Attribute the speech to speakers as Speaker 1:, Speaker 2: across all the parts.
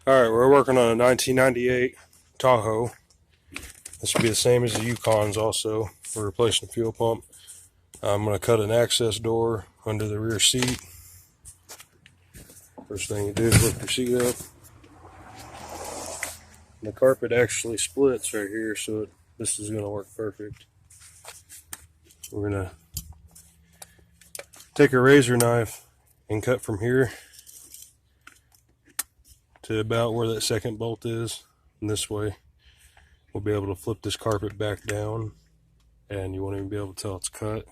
Speaker 1: Alright, we're working on a 1998 Tahoe. This will be the same as the Yukons also. We're replacing the fuel pump. I'm going to cut an access door under the rear seat. First thing you do is lift your seat up. The carpet actually splits right here, so this is going to work perfect. We're going to take a razor knife and cut from here to about where that second bolt is, and this way we'll be able to flip this carpet back down and you won't even be able to tell it's cut.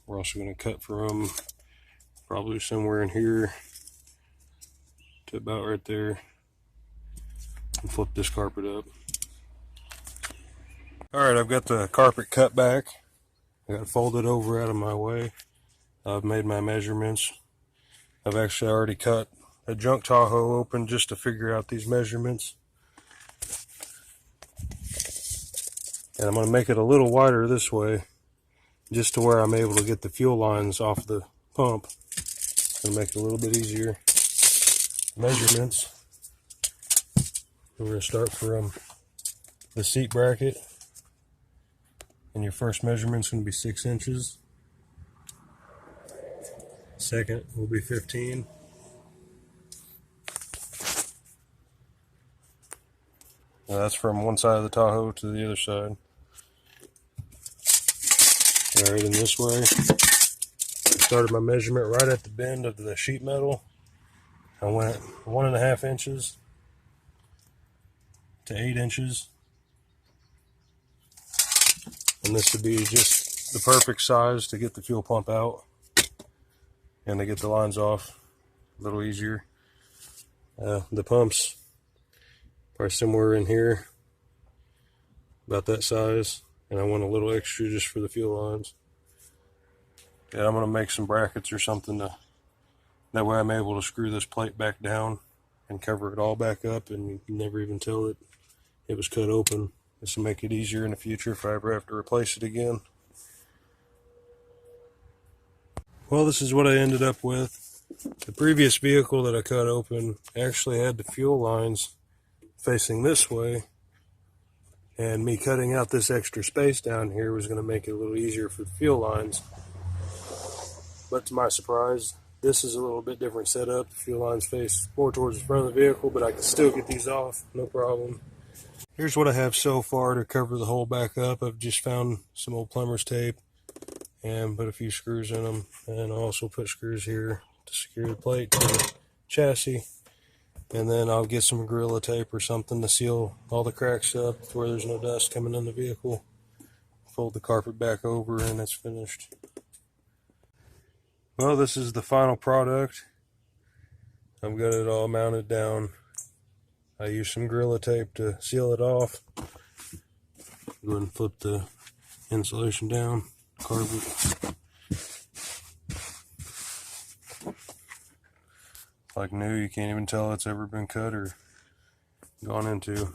Speaker 1: We're also going to cut from probably somewhere in here to about right there and flip this carpet up. Alright, I've got the carpet cut back. I got it folded over out of my way. I've made my measurements. I've actually already cut a junk Tahoe open just to figure out these measurements. And I'm going to make it a little wider this way, just to where I'm able to get the fuel lines off the pump. Going to make it a little bit easier. Measurements. We're going to start from the seat bracket. And your first measurement's going to be 6 inches. Second will be 15. Now that's from one side of the Tahoe to the other side. Alright, and this way, I started my measurement right at the bend of the sheet metal. I went 1.5 inches to 8 inches. And this would be just the perfect size to get the fuel pump out and to get the lines off a little easier. The pump's probably somewhere in here, about that size, and I want a little extra just for the fuel lines. And I'm going to make some brackets or something that way I'm able to screw this plate back down and cover it all back up, and you can never even tell it was cut open. This will make it easier in the future if I ever have to replace it again. Well, this is what I ended up with. The previous vehicle that I cut open actually had the fuel lines facing this way, and me cutting out this extra space down here was going to make it a little easier for the fuel lines. But to my surprise, this is a little bit different setup. The fuel lines face more towards the front of the vehicle, but I can still get these off, no problem. Here's what I have so far to cover the hole back up. I've just found some old plumber's tape and put a few screws in them, and I also put screws here to secure the plate to the chassis. And then I'll get some Gorilla Tape or something to seal all the cracks up to where there's no dust coming in the vehicle. Fold the carpet back over and it's finished. Well, this is the final product. I've got it all mounted down. I used some Gorilla Tape to seal it off. Go ahead and flip the insulation down. Carpet. Like new, you can't even tell it's ever been cut or gone into.